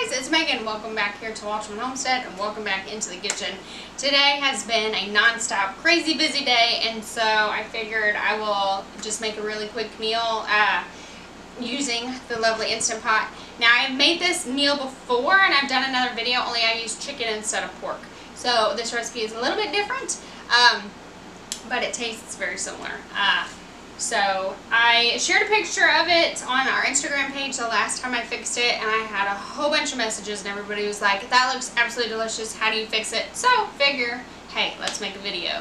guys, it's Megan. Welcome back here to Wolterman Homestead and welcome back into the kitchen. Today has been a non-stop crazy busy day, and so I figured I will just make a really quick meal using the lovely Instant Pot. Now, I've made this meal before and I've done another video, only I used chicken instead of pork. So this recipe is a little bit different, but it tastes very similar. So I shared a picture of it on our Instagram page the last time I fixed it, and I had a whole bunch of messages and everybody was like, that looks absolutely delicious, how do you fix it? So figure, hey, let's make a video.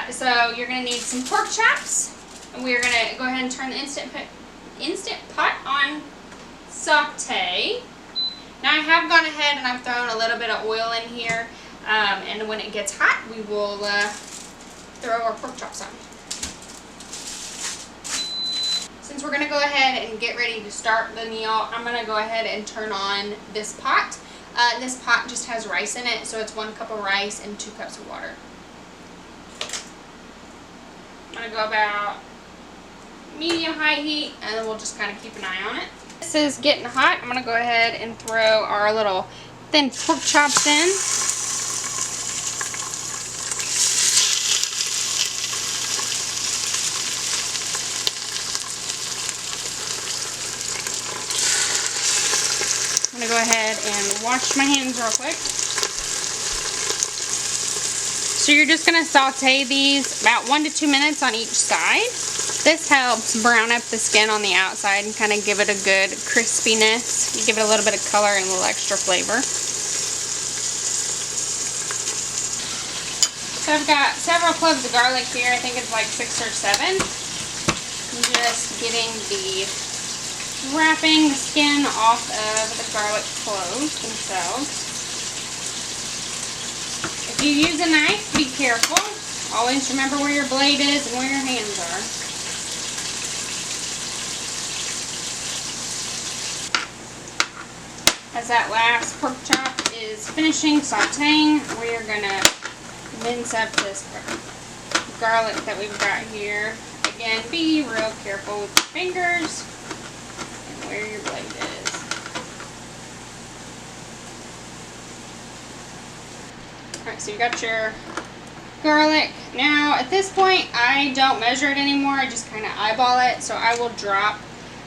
So you're going to need some pork chops, and we're going to go ahead and turn the Instant Pot on saute. Now I have gone ahead and I've thrown a little bit of oil in here, and when it gets hot we will throw our pork chops on. Since we're going to go ahead and get ready to start the meal, I'm going to go ahead and turn on this pot. This pot just has rice in it, so it's 1 cup of rice and 2 cups of water. I'm going to go about medium-high heat, and then we'll just kind of keep an eye on it. This is getting hot. I'm going to go ahead and throw our little thin pork chops in. I'm going to go ahead and wash my hands real quick. So you're just going to saute these about 1 to 2 minutes on each side. This helps brown up the skin on the outside and kind of give it a good crispiness. You give it a little bit of color and a little extra flavor. So I've got several cloves of garlic here. I think it's like 6 or 7. I'm just getting wrapping the skin off of the garlic cloves themselves. If you use a knife, be careful. Always remember where your blade is and where your hands are. As that last pork chop is finishing sauteing, we are going to mince up this garlic that we've got here. Again, be real careful with your fingers where your blade is. Alright, so you got your garlic. Now, at this point, I don't measure it anymore. I just kind of eyeball it. So I will drop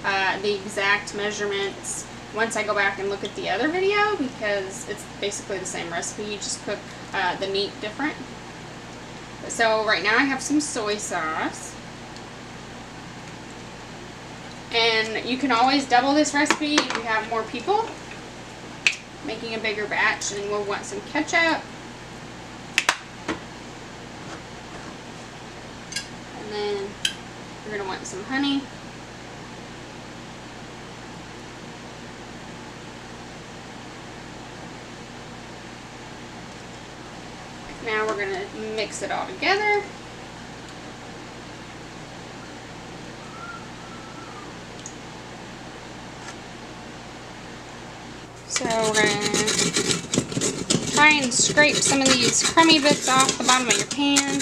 the exact measurements once I go back and look at the other video, because it's basically the same recipe. You just cook the meat different. So right now I have some soy sauce. And you can always double this recipe if you have more people, making a bigger batch. And we'll want some ketchup. And then you're going to want some honey. Now we're going to mix it all together. So we're going to try and scrape some of these crummy bits off the bottom of your pan.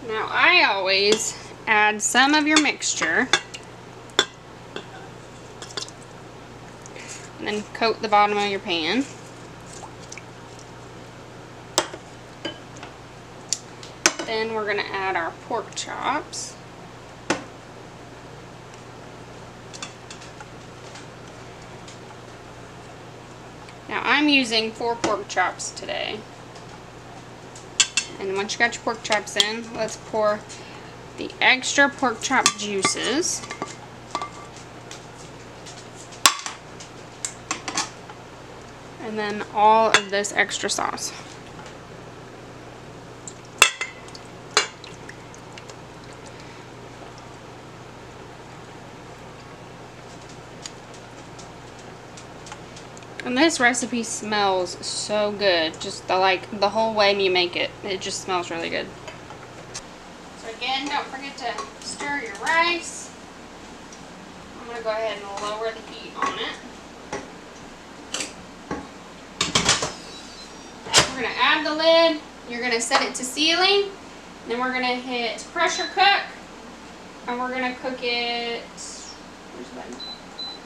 Now I always add some of your mixture and then coat the bottom of your pan. Then we're going to add our pork chops. Now I'm using 4 pork chops today. And once you got your pork chops in, let's pour the extra pork chop juices. And then all of this extra sauce. And this recipe smells so good. Just the whole way you make it, it just smells really good. So again, don't forget to stir your rice. I'm going to go ahead and lower the heat on it. We're going to add the lid. You're going to set it to sealing. Then we're going to hit pressure cook and we're gonna cook it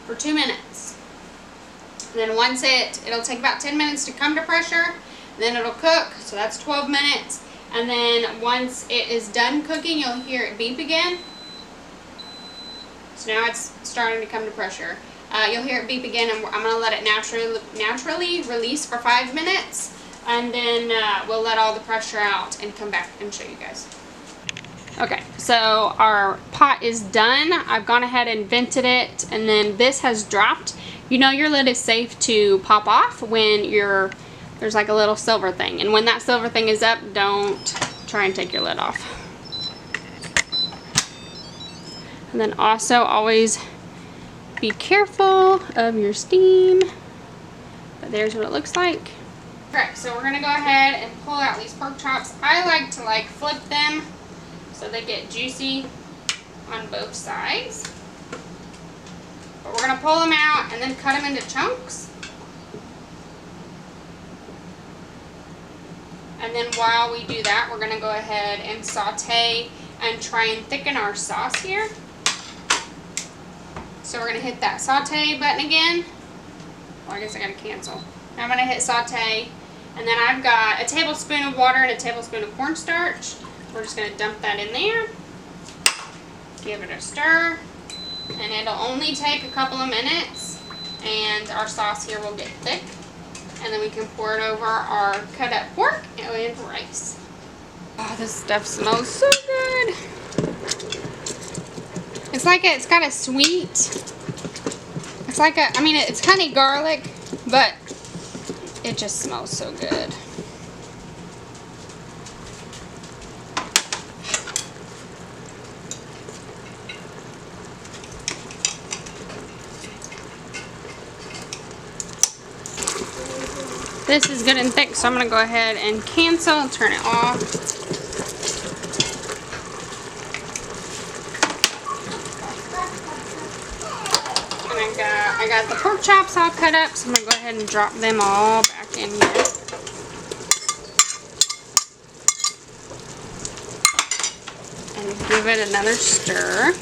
for 2 minutes. And then once it'll take about 10 minutes to come to pressure, then it'll cook, so that's 12 minutes. And then once it is done cooking, you'll hear it beep again. So now it's starting to come to pressure. You'll hear it beep again, and I'm gonna let it naturally release for 5 minutes, and then we'll let all the pressure out and come back and show you guys. Okay, so our pot is done. I've gone ahead and vented it, and then this has dropped. You know your lid is safe to pop off when there's like a little silver thing, and when that silver thing is up, don't try and take your lid off. And then also always be careful of your steam. But there's what it looks like. Alright, so we're gonna go ahead and pull out these pork chops. I like to flip them so they get juicy on both sides. But we're gonna pull them out and then cut them into chunks. And then while we do that, we're gonna go ahead and saute and try and thicken our sauce here. So we're gonna hit that saute button again. Well, I guess I gotta cancel. Now I'm gonna hit saute, and then I've got a tablespoon of water and a tablespoon of cornstarch. We're just gonna dump that in there. Give it a stir, and it'll only take a couple of minutes, and our sauce here will get thick. And then we can pour it over our cut up pork and rice. Oh, this stuff smells so good. It's got a sweet, it's honey garlic, but it just smells so good. This is good and thick, so I'm going to go ahead and cancel and turn it off. And I got the pork chops all cut up, so I'm going to go ahead and drop them all back in here. And give it another stir.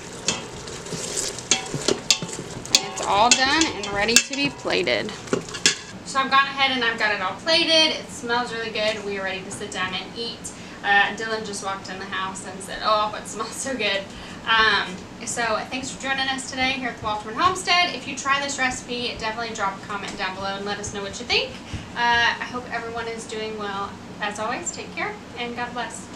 And it's all done and ready to be plated. So I've gone ahead and I've got it all plated. It smells really good. We are ready to sit down and eat. Dylan just walked in the house and said, "Oh, it smells so good." So thanks for joining us today here at the Wolterman Homestead. If you try this recipe, definitely drop a comment down below and let us know what you think. I hope everyone is doing well. As always, take care and God bless.